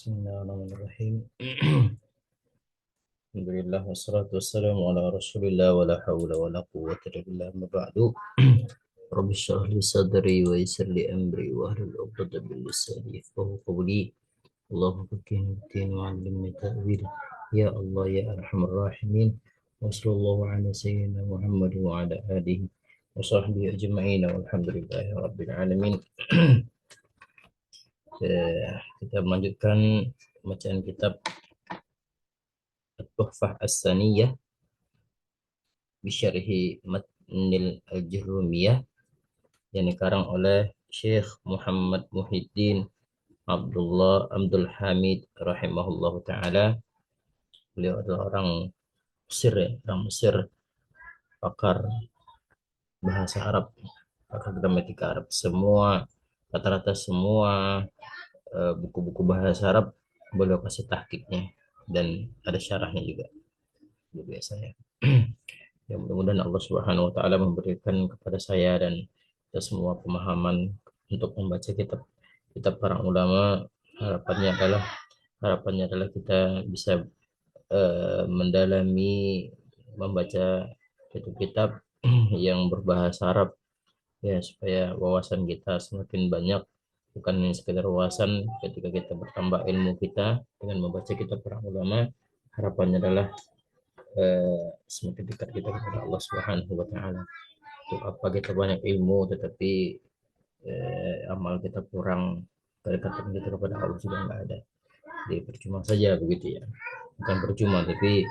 Bismillahirrahmanirrahim. Alhamdulillah wassalatu wassalamu ala Rasulillah wa la haula wa la quwwata illa billah ma ba'du. Rabbi shrah li sadri wa yassir li amri wa hlul 'uqdatam min lisani yafqahu qawli. Allahumma faqqihni fid-din wa 'allimni ta'wil. Ya Allah ya arhamar rahimin. Wa sallallahu ala sayyidina Muhammad wa ala alihi wa sahbihi ajma'in walhamdulillahi rabbil alamin. Kita melanjutkan bacaan kitab At-Tuhfah As-Saniyah Bisyarhi Matnil Al-Jurumiyah yang dikarang oleh Syekh Muhammad Muhyiddin Abdul Hamid rahimahullahu taala. Beliau adalah orang Mesir, ya, orang Mesir, pakar bahasa Arab, pakar gramatika Arab. Semua rata-rata semua buku-buku bahasa Arab beliau kasih tahqiqnya dan ada syarahnya juga biasanya. Ya, mudah-mudahan Allah Subhanahu wa taala memberikan kepada saya dan kita semua pemahaman untuk membaca kitab kitab para ulama. Harapannya adalah kita bisa mendalami membaca kitab-kitab yang berbahasa Arab, ya, supaya wawasan kita semakin banyak, bukan hanya sekedar wawasan. Ketika kita bertambah ilmu kita dengan membaca kitab para ulama, harapannya adalah semakin dekat kita kepada Allah Subhanahu wa taala. Untuk apa kita banyak ilmu tetapi amal kita kurang, kedekatan kita kepada Allah sudah nggak ada. Jadi percuma saja begitu ya. Bukan percuma tapi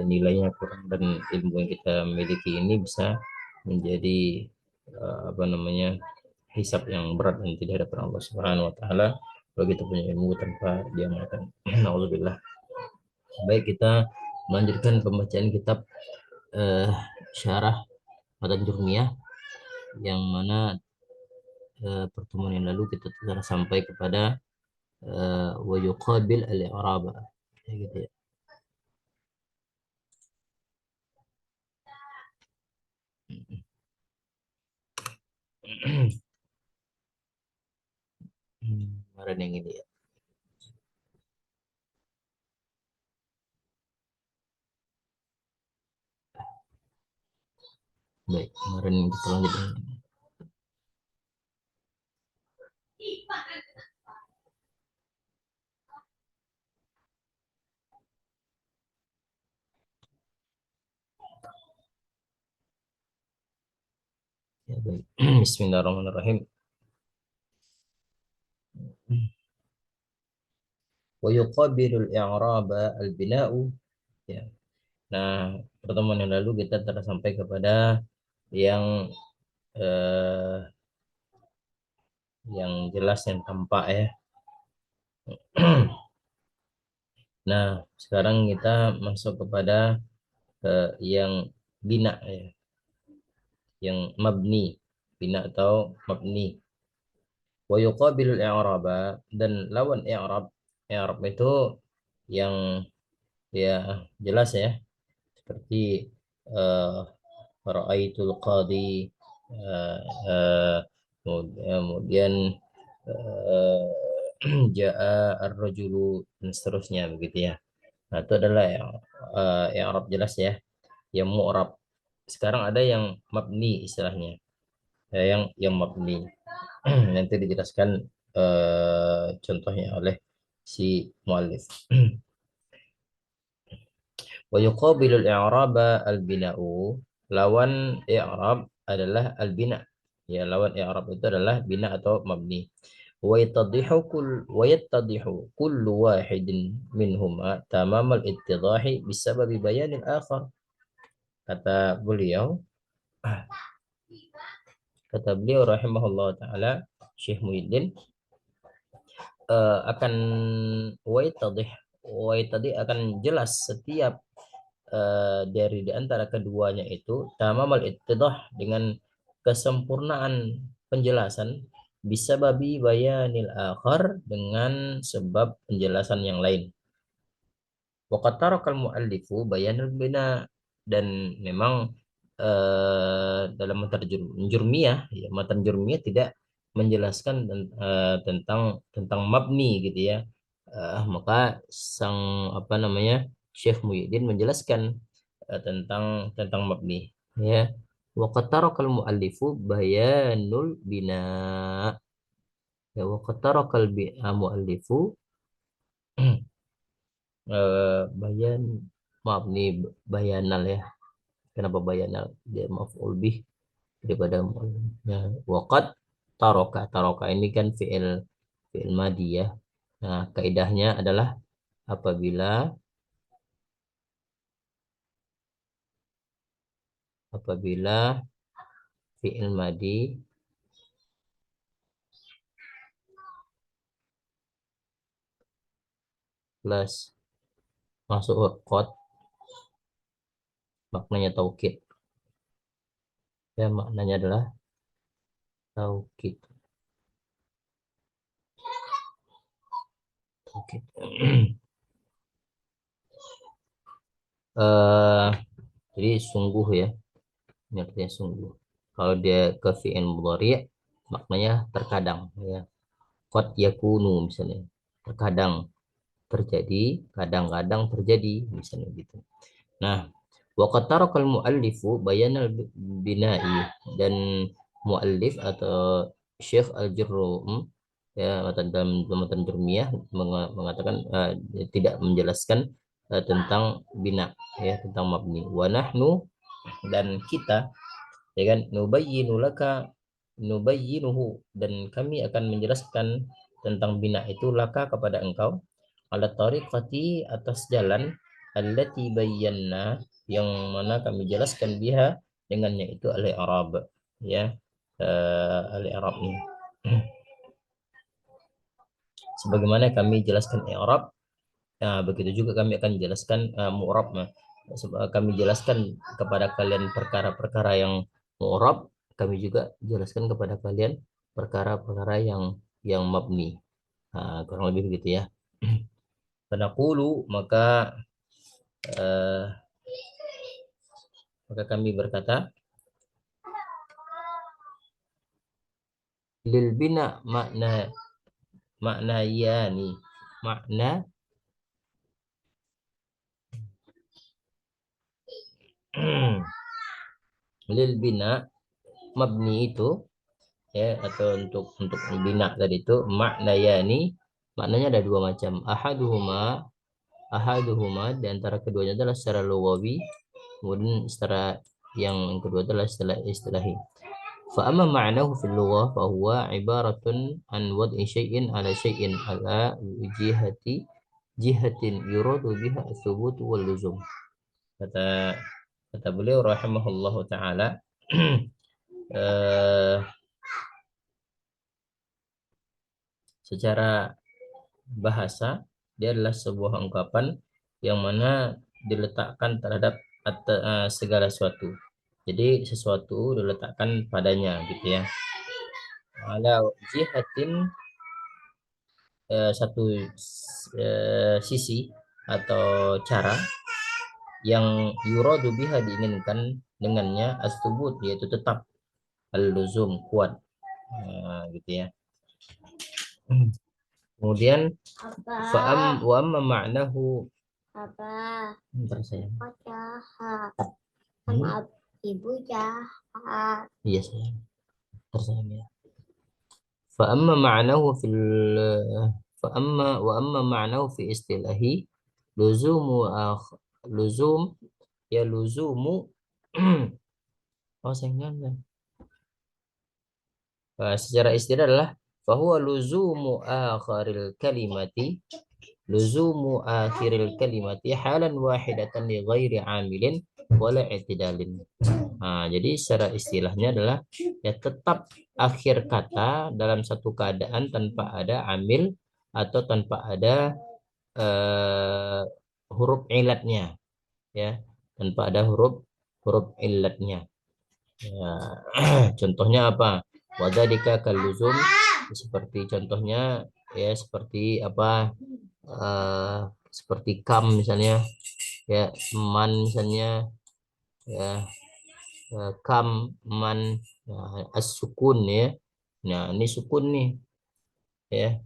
nilainya kurang, dan ilmu yang kita miliki ini bisa menjadi apa namanya, hisab yang berat dan tidak ada hadapan Allah Subhanahu wa taala kalau kita punya ilmu tanpa diamalkan. Nauzubillah. Baik, kita melanjutkan pembacaan kitab syarah Matan Jurmiyah, yang mana pertemuan yang lalu kita telah sampai kepada wa yuqabil al-i'rab, ya, gitu ya. Kemarin yang ini ya. Baik, kemarin kita lanjutkan. Ya, baik. Bismillahirrahmanirrahim. Wa yuqabilul i'raba al-bina'u. Ya. Nah, pertemuan yang lalu kita telah sampai kepada yang eh, yang jelas, yang tampak ya. Nah, sekarang kita masuk kepada yang bina ya, yang mabni, bina atau mabni. Wa yuqabilul i'raba, dan lawan i'rab, i'rab itu yang ya jelas ya, seperti uh, ra'aitul qadi, uh, uh, kemudian uh, ja'a ar-rajulu, dan seterusnya begitu ya. Nah, itu adalah yang Arab jelas ya, yang mu'rab. Sekarang ada yang mabni istilahnya, yang mabni. Nanti dijelaskan contohnya oleh si muallif. Wa yuqabilul i'raba al-bina'u, lawan i'rab adalah al-bina. Ya, lawan i'rab itu adalah bina atau mabni. Wa yattadihu kullu wahidin minhuma tamamal ittidahi bisababi bayanil akhar. Kata beliau, kata beliau rahimahullah taala, Syekh Muhyiddin, akan wa yattadih akan jelas setiap dari di antara keduanya itu tamamal ittidah, dengan kesempurnaan penjelasan, bisa babi bayanil akhar, dengan sebab penjelasan yang lain. Waqad tarakal muallifu bayanul bina, dan memang dalam matan jurmiyah ya, matan jurmiyah tidak menjelaskan tentang mabni gitu ya. Maka sang apa namanya Syekh Muhyiddin menjelaskan tentang mabni, ya. Wa qad tarakal muallifu bayanul bina, ya. Wa qad tarakal muallifu bayan, maaf nih, bayanal, ya. Kenapa bayanal? Dia maf'ul bih daripada ya. Waqad taroka ini kan fi'il fi'il madi, ya. Nah, kaidahnya adalah apabila apabila fi'il madi plus masuk qad, maknanya taukid, ya. Maknanya adalah taukid, taukid. eh jadi sungguh, ya. Ini artinya sungguh. Kalau dia ke fi'il mudhari, maknanya terkadang, ya. Qad yakunu misalnya, terkadang terjadi, kadang-kadang terjadi, misalnya gitu. Nah, wa qad tarakal muallifu bayanal bina'i, dan muallif atau Syekh Al-Jurrum, ya, dalam matan Jurmiyah mengatakan tidak menjelaskan tentang bina, ya, tentang mabni. Wa nahnu, dan kita, ya kan, nubayyinu laka, nubayyinuhu, dan kami akan menjelaskan tentang bina itu laka kepada engkau, ala tariqati, atas jalan, allati bayyana, yang mana kami jelaskan biha, dengannya itu al-i'rab, ya. Al-i'rab ini sebagaimana kami jelaskan i'rab, nah, begitu juga kami akan jelaskan mu'rab. Nah, kami jelaskan kepada kalian perkara-perkara yang mu'rab, kami juga jelaskan kepada kalian perkara-perkara yang mabni. Nah, kurang lebih begitu, ya. Penakulu, eh, maka kami berkata, lil bina makna yani, makna lil bina, mabni itu, ya, atau untuk bina tadi itu makna yani, maknanya ada dua macam. Ahaduhuma di antara keduanya adalah secara lugawi, kemudian secara yang kedua adalah istilahi. Fa amma ma'nahu fil lughah fa huwa ibaratun an wad'i syai'in ala syai'in ala jihatin yuradu biha tsubut wal luzum. Kata kata beliau rahimahullahu taala, eh, secara bahasa dia adalah sebuah ungkapan yang mana diletakkan terhadap segala sesuatu. Jadi sesuatu diletakkan padanya, gitu, ya. Ala jihatin, satu sisi atau cara, yang yuradu biha, diinginkan dengannya, astubut, yaitu tetap, al-luzum, kuat. Nah, gitu, ya. Kemudian wa amma ma'nahu, apa? Bentar, saya. Maaf, ibu jahat. Iya, saya. Bentar, saya, ya. Fa amma ma'nahu fil fa amma wa amma ma'nahu fi istilahi luzumu luzum, ya, luzumu. Oh, saya enggak. Secara istilah adalah bahwa luzumu akhiril kalimati halan wahidatan li ghairi amilin wala i'tidalin. Nah, jadi secara istilahnya adalah, ya, tetap akhir kata dalam satu keadaan tanpa ada amil atau tanpa ada eh, huruf ilatnya, ya, tanpa ada huruf huruf ilatnya. Ya, contohnya apa? Wadhalika kaluzum, seperti contohnya, ya, seperti apa? eh, Seperti kam misalnya, ya, man misalnya, ya, kam, man, ya, as-sukun, ya. Nah, ini sukun nih, ya.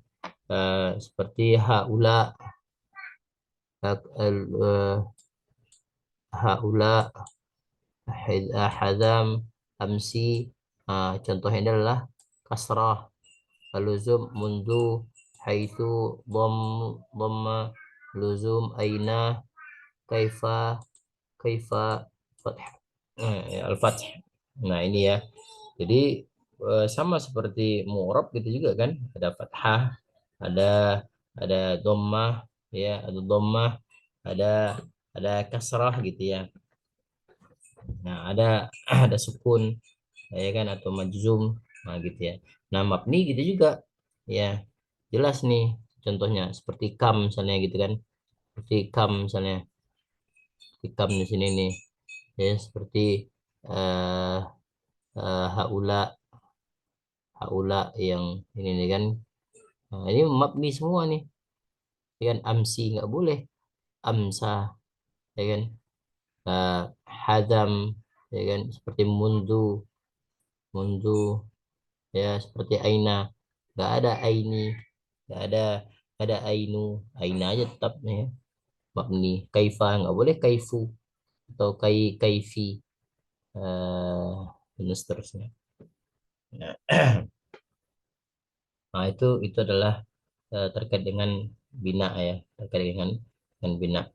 seperti haula, haula, hadam, amsi. Contohnya adalah kasrah, luzum, mundu, haitsu, dhamma, luzum, aina, kaifa, kaifa, fath, al-fath. Nah ini ya. Jadi sama seperti mu'rab gitu juga kan, ada fathah, ada ada dhammah, ya, ada dhammah, ada ada kasrah gitu ya. Nah, ada ada sukun, ya kan, atau majzum, nah gitu ya. Nah, mabni gitu juga. Ya, jelas nih contohnya seperti kam misalnya gitu kan. Seperti kam misalnya, seperti kam di sini nih. Ya, seperti eh haula, haula yang ini nih kan. Nah, ini mabni semua nih. Ya kan, amsi nggak boleh, amsa, ya kan. Eh, hadam, ya kan, seperti mundu, mundu, ya seperti aina, nggak ada aini, nggak ada, ada ainu, aina aja tetap ya mabni. Kaifa nggak boleh kaifu, atau kaifi, eh dan seterusnya. Nah, nah, itu adalah terkait dengan bina ya, terkait dengan bina.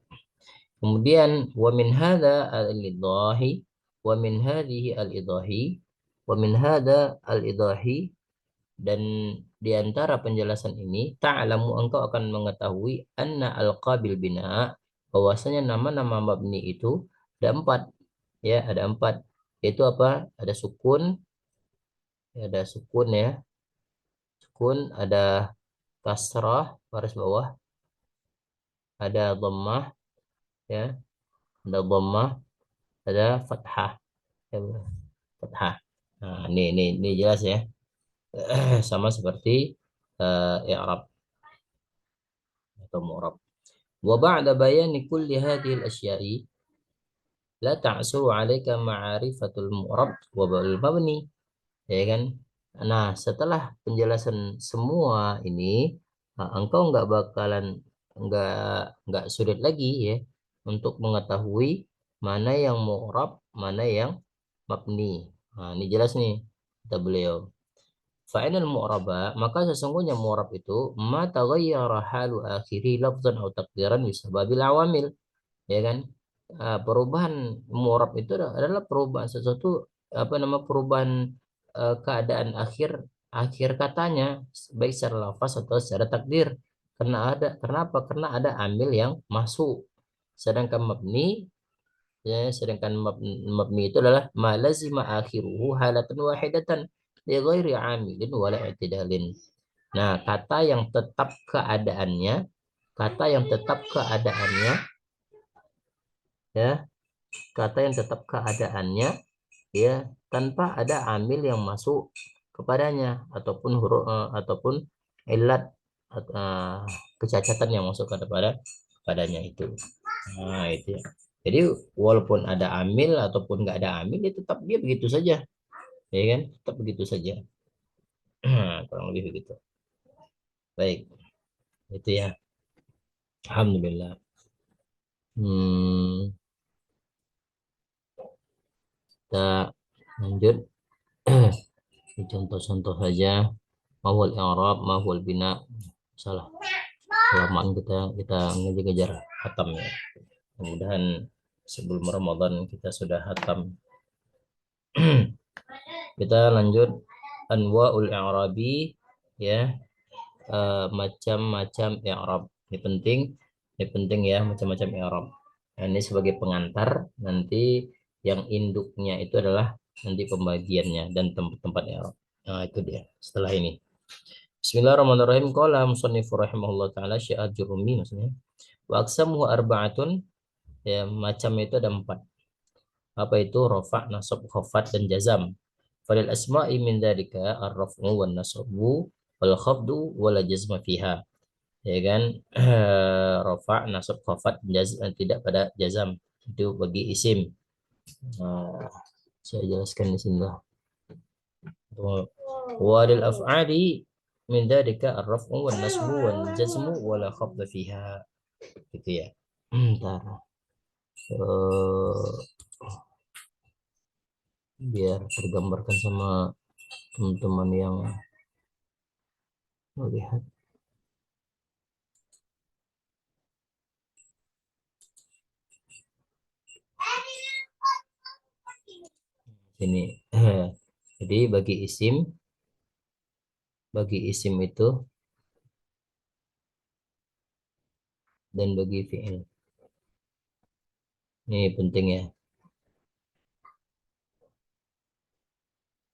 Kemudian wa min hadza al-idahi, wa min hadhihi al-idahi, wa min hadza al-idahi, dan di antara penjelasan ini ta'lamu, engkau akan mengetahui, anna al-qabil bina, bahwasanya nama-nama mabni itu ada empat, ya, ada empat. Itu apa? Ada sukun, ya, ada sukun ya, sukun, ada kasrah garis bawah, ada dhammah, ya, ada dhammah, ada fathah, ya, fathah. Nah, ini jelas ya. Sama seperti i'rab atau mu'rab. Wa ba'da bayani kulli hadhihi al-asya'i la ta'su 'alaika ma'rifatul mu'rab wa ba'ul mabni, ya kan. Nah, setelah penjelasan semua ini, engkau nggak nggak sulit lagi ya untuk mengetahui mana yang mu'rab, mana yang mabni. Nah, ini jelas nih kata beliau. Fa'inal mu'raba, maka sesungguhnya mu'rab itu ma taghayyara halu akhiri lafzan atau takdiran bisababil awamil, ya kan. Perubahan mu'rab itu adalah perubahan sesuatu, apa nama, perubahan keadaan akhir, akhir katanya, baik secara lafaz atau secara takdir, karena apa, karena ada amil yang masuk. Sedangkan mabni, ya, sedangkan mabni itu adalah ma lazima akhiruhu halatan wahidatan li ghairi amilin wala i'tidalin. Nah, kata yang tetap keadaannya, ya, kata yang tetap keadaannya, ya, tanpa ada amil yang masuk kepadanya, ataupun huruf ataupun ilat, eh, kecacatan yang masuk kepadanya itu. Nah, itu ya. Jadi walaupun ada amil ataupun nggak ada amil, ya tetap dia begitu saja, ya kan? Tetap begitu saja. Kurang lebih begitu. Baik, itu ya. Alhamdulillah. Hmm, kita lanjut. Contoh-contoh saja. Mahwal i'rab, mahwal bina. Salah. Kelamaan kita ngejar-ngejar hatam ya. Mudah-mudahan sebelum Ramadan kita sudah hatam. Kita lanjut anwaul i'rabi, ya, macam-macam i'rab. Ini penting ya, macam-macam i'rab. Nah, ini sebagai pengantar, nanti yang induknya itu adalah nanti pembagiannya dan tempat-tempat i'rab. Nah, itu dia setelah ini. Bismillahirrahmanirrahim. Qala musannif rahimahullah taala, syi'at jurumi maksudnya. Wa aqsamuhu arba'atun, ya, macam itu ada empat. Apa itu? Rafa', nasab, khafat, dan jazam. Falil asma'i min dzalika ar-raf'u wan nasbu wal khafdu wala jazma fiha, ya kan. Rafa', nasab, khafat, tidak pada jazam, itu bagi isim. Nah, saya jelaskan di sini lah. Walil af'ali, min dzalika ar-raf'u wan nasbu wal jazmu wala khafda fiha, gitu ya. Ntar eh, biar tergambarkan sama teman-teman yang melihat ini. Jadi bagi isim itu dan bagi fi'il. Ini penting ya.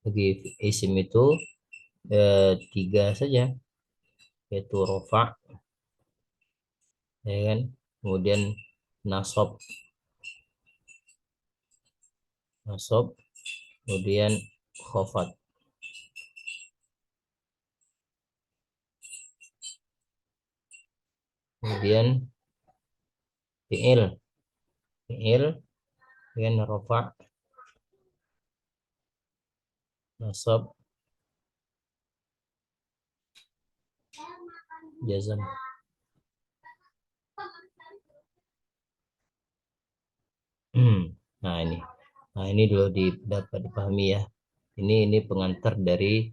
Bagi isim itu tiga saja, yaitu rofa, ya kan? Kemudian nasab, nasab, kemudian khafat. Kemudian fi'il, fi'il, kemudian rofa, nasab, jazam. Nah ini, dulu dapat dipahami ya. Ini pengantar dari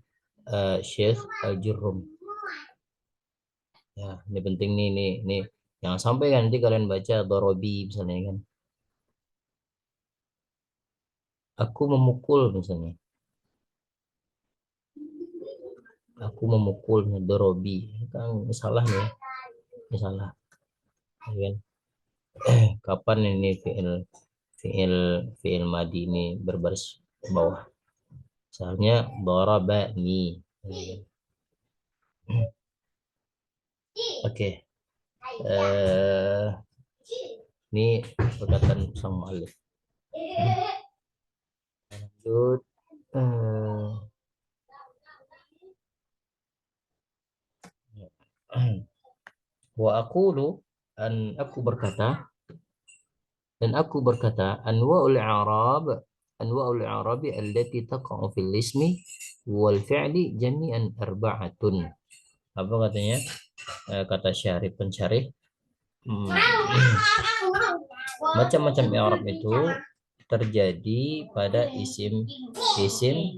Syekh Al-Jurrum. Ya, ini penting nih, nih. Jangan sampai kan nanti kalian baca Dorobi misalnya kan. Aku memukul misalnya. Aku memukul Dorobi. Kan salah nih, ini salah. Ya kan? Kapan ini fi'il fi'il madi ini berbaris ke bawah? Misalnya darabani. Ya kan? Oke. Eh, ini perkataan sang mu'allif. Lanjut. Wa aqulu, aku berkata, anwa'ul i'rabi allati taqa'u fil ismi wal fi'li jami'an arba'atun. Apa katanya? Kata syarih pensyarih, hmm, macam-macam i'rab itu terjadi pada isim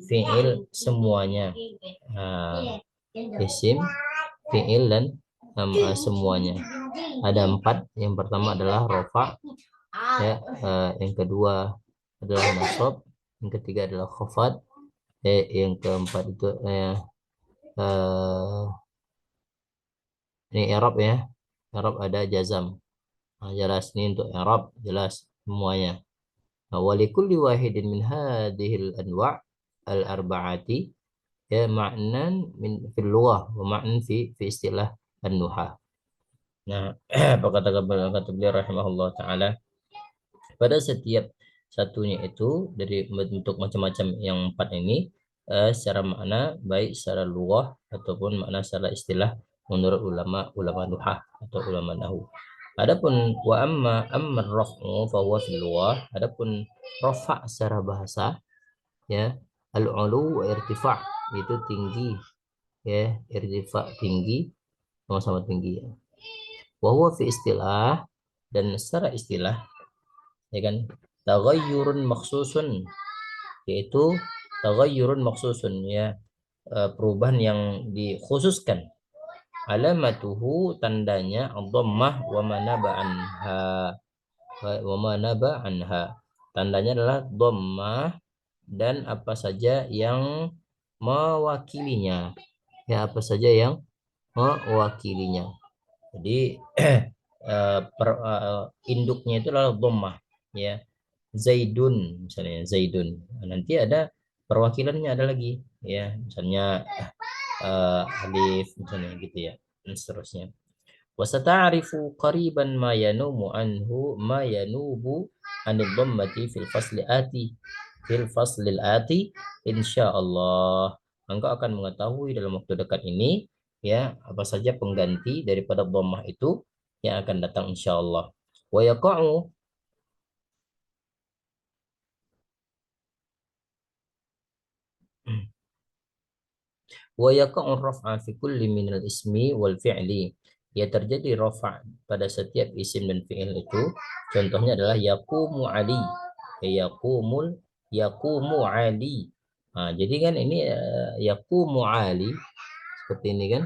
fi'il semuanya. Nah, isim fi'il dan semuanya ada 4. Yang pertama adalah rofa, ya. Yang kedua adalah nasab, yang ketiga adalah khafat, yang keempat itu eh, ini i'rab ya. I'rab ada jazam. Nah, jelas ini untuk i'rab, jelas semuanya. Nah, walikulli wahidin min hadhil anwa' al-arba'ati ya ma'nan min fil lughah wa ma'nan fi istilah an-nuhah. Nah, apa kata beliau rahimahullah taala, pada setiap satunya itu dari bentuk macam-macam yang 4 ini, secara makna baik secara lughah ataupun makna secara istilah menurut ulama nuhah atau ulama nahu. Adapun wa amma raf'u fa huwa fil lughah, adapun rafa' secara bahasa ya, al-ulu wa irtifa' itu tinggi, ya, irtifa' tinggi, sama-sama tinggi ya. Wa huwa fi istilah, dan secara istilah, ya kan, taghayyurun maksusun, yaitu taghayyurun maksusun ya, perubahan yang dikhususkan, alamatuhu tandanya dhammah wa manaba anha, tandanya adalah dhammah dan apa saja yang mewakilinya, ya, apa saja yang mewakilinya. Jadi induknya itu adalah dhammah ya. Zaidun misalnya, Zaidun. Nah, nanti ada perwakilannya, ada lagi ya, misalnya alif misalnya gitu ya, dan seterusnya. Wasata'rifu qariban ma yanubu anid dhammati fil faslil ati insyaallah. Engkau akan mengetahui dalam waktu dekat ini ya apa saja pengganti daripada dhammah itu yang akan datang insyaallah. Wa yaqa'u, Wa yaqa'u raf'a fi kulli minal ismi wal fi'li. Ya terjadi rafa' pada setiap isim dan fi'il itu. Contohnya adalah yaqumu Ali. Ya, yaqumu Ali. Nah, jadi kan ini yaqumu Ali seperti ini kan.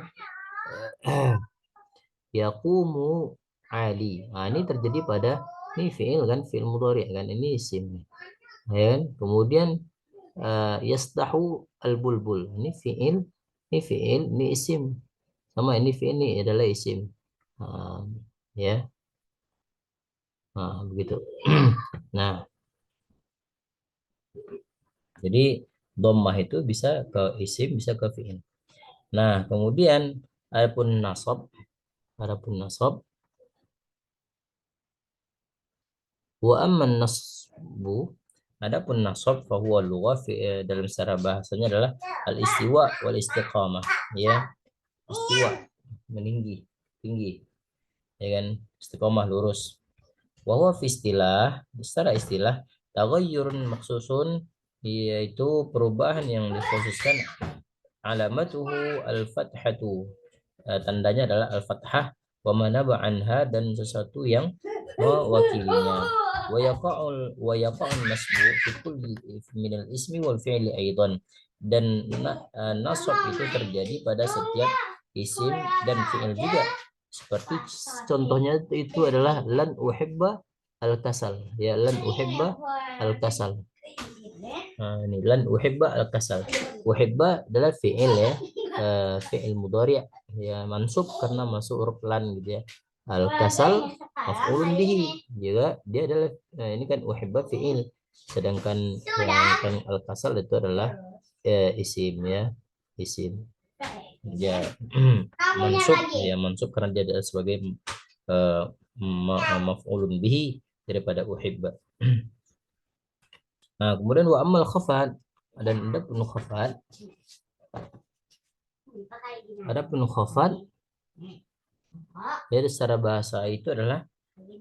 Yaqumu Ali. Nah, ini terjadi pada ini fi'il kan, fi'il mudhari kan, ini isim. Ya kan? Kemudian yasdahu al-bulbul. Ini fi'il, ini isim. Sama ini fi'il, ini adalah isim. Ah, ya, begitu. Nah, jadi dhammah itu bisa ke isim, bisa ke fi'il. Nah, kemudian adapun nasab, adapun nasab, wa amman nasbu, adapun nasab fahuwa lughah dalam secara bahasanya adalah al-istiwa wal istiqamah, ya. Istiwa meninggi, tinggi, ya kan, istiqamah lurus. Wa huwa fi istilah, secara istilah, taghayyurun maksusun, yaitu perubahan yang dikhususkan, alamatuhu al-fathatu, tandanya adalah al-fathah, wa manaba anha, dan sesuatu yang mewakilinya. Wa yaqa'un nasbu fi kulli min al-ismi wal fi'li aidan, dan nasab itu terjadi pada setiap isim dan fi'il juga. Seperti contohnya itu adalah lan uhibba al-kasal, ya, lan uhibba al-kasal. Nah, ini lan uhibba al-kasal. Uhibba adalah fi'il, ya, fi'il mudhari', ya, mansub karena masuk huruf lan gitu ya. Al-kasal maf'ulun bihi, juga dia adalah, ini kan uhibba fi'il, sedangkan yang kan al-kasal itu adalah isim, ya, isim. Ya, mansub, ya, mansub karena dia adalah sebagai maf'ulun bihi daripada uhibba. Nah, kemudian wa amal khafat, dan ada penuh khafat, ya, secara bahasa itu adalah,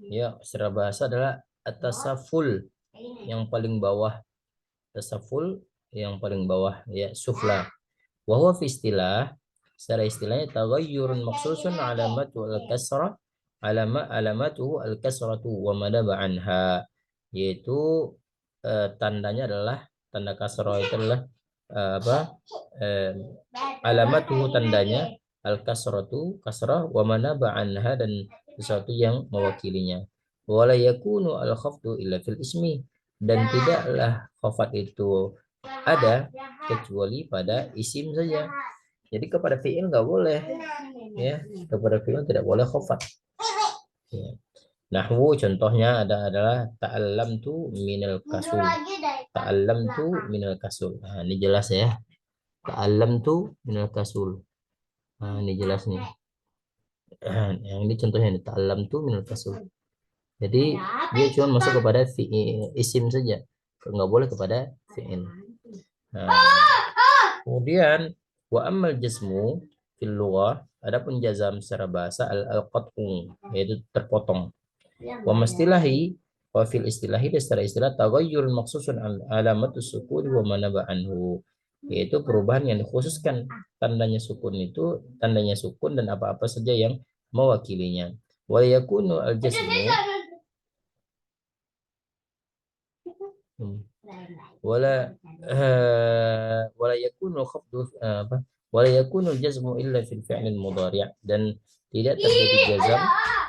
ya, secara bahasa adalah atasaful, yang paling bawah, tasaful yang paling bawah, ya, sufla. Wa huwa fi istilah, secara istilahnya taghayyurun maksusun alamatu al-kasrah, alamatuhu al-kasratu wa madaba anha, yaitu tandanya adalah, tanda kasrah itu adalah apa, eh, alamatuhu, tandanya, al-kasratu, kasrah, wa manaba anha, dan sesuatu yang mewakilinya. Wala yakunu al-khafdu illa fil ismi, dan tidaklah khafat itu ada kecuali pada isim saja. Jadi kepada fiil nggak boleh, ya, kepada fiil tidak boleh khafat, ya. Nahwu contohnya adalah ta'allamtu minal kasul. Ta'allamtu minal kasul. Nah, ini jelas ya. Ta'allamtu minal kasul. Nah, ini jelas nih. Yang ini contohnya nih, ta'allamtu minal kasul. Jadi dia cuma masuk kepada isim saja. Nggak boleh kepada fi'il. Nah, kemudian wa ammal jazmu fil lughah, adapun jazam secara bahasa al-qat'u, yaitu terpotong. Wa mastilahi, wa fil istilahi, secara istilah, taghayyurun maksusun alamatus sukun wa manaba anhu, yaitu perubahan yang dikhususkan, tandanya sukun itu, tandanya sukun dan apa-apa saja yang mewakilinya. Wa yakunu al-jazmu wala wala yakunu khafdu apa wala yakunu al-jazmu illa fil fi'l mudhari', dan tidak terjadi jazam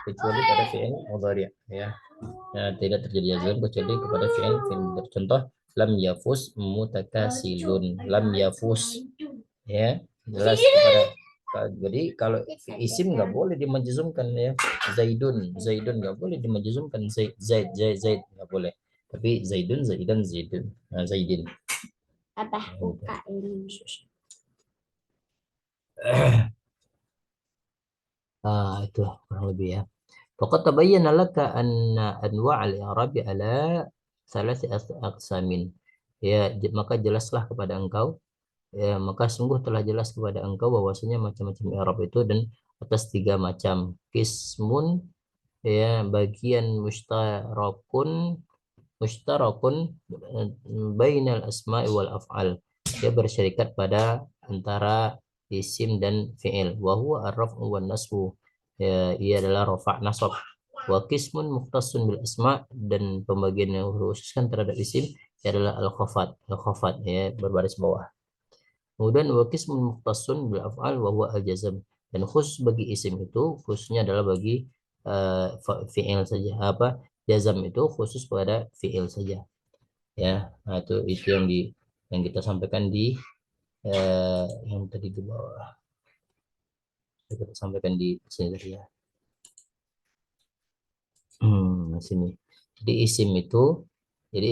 kecuali pada fi'il mudhari', ya. Ya, tidak terjadi jazam kecuali kepada fi'il mudhari'. Contoh, lam yafus mutakasilun, lam yafus, ya, jelas kepada. Jadi kalau isim nggak boleh dimajzumkan, ya. Zaidun nggak boleh dimajzumkan, zaid nggak boleh, tapi zaidun, zaidan, zaidun, nah, zaidin. Apa buka ini? Itu kurang lebih, ya. Faqad tabayyana laka anna anwa' al-i'rab ala thalath aqsamin. Ya, maka jelaslah kepada engkau, ya, maka sungguh telah jelas kepada engkau bahwasanya macam-macam i'rab itu dan atas 3 macam. Qismun, ya, bagian mustarakun bainal asma'i wal af'al. Dia bersyarikat pada antara isim dan fi'il. Wa huwa ar-raf'u wan nasbu. Ya, ia adalah rafa' nasab. Wa qismun mukhtassun bil asma, dan pembagian yang khususkan terhadap isim adalah al-khafat. Al-khafat ya, berbaris bawah. Kemudian wa qismun mukhtassun bil af'al wa huwa al-jazm. Dan khusus bagi isim itu khususnya adalah bagi fi'il saja. Jazam itu khusus pada fi'il saja. Ya, nah itu yang kita sampaikan di yang tadi di bawah. Kita sampaikan di sini tadi ya. Sini. Jadi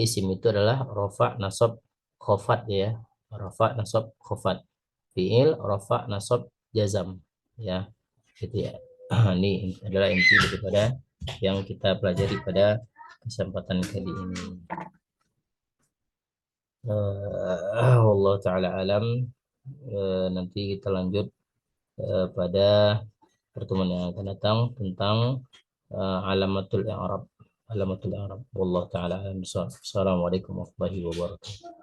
isim itu adalah rofa, nasab, khofat ya. Rofa, nasab, khofat. Fiil, rofa, nasab, jazam ya. Gitu ya. Ini adalah inti daripada yang kita pelajari pada kesempatan kali ini. Allah taala alam. Nanti kita lanjut pada pertemuan yang akan datang tentang alamatul i'rab. Alamatul i'rab. Wallahu taala alam. Assalamualaikum warahmatullahi wabarakatuh.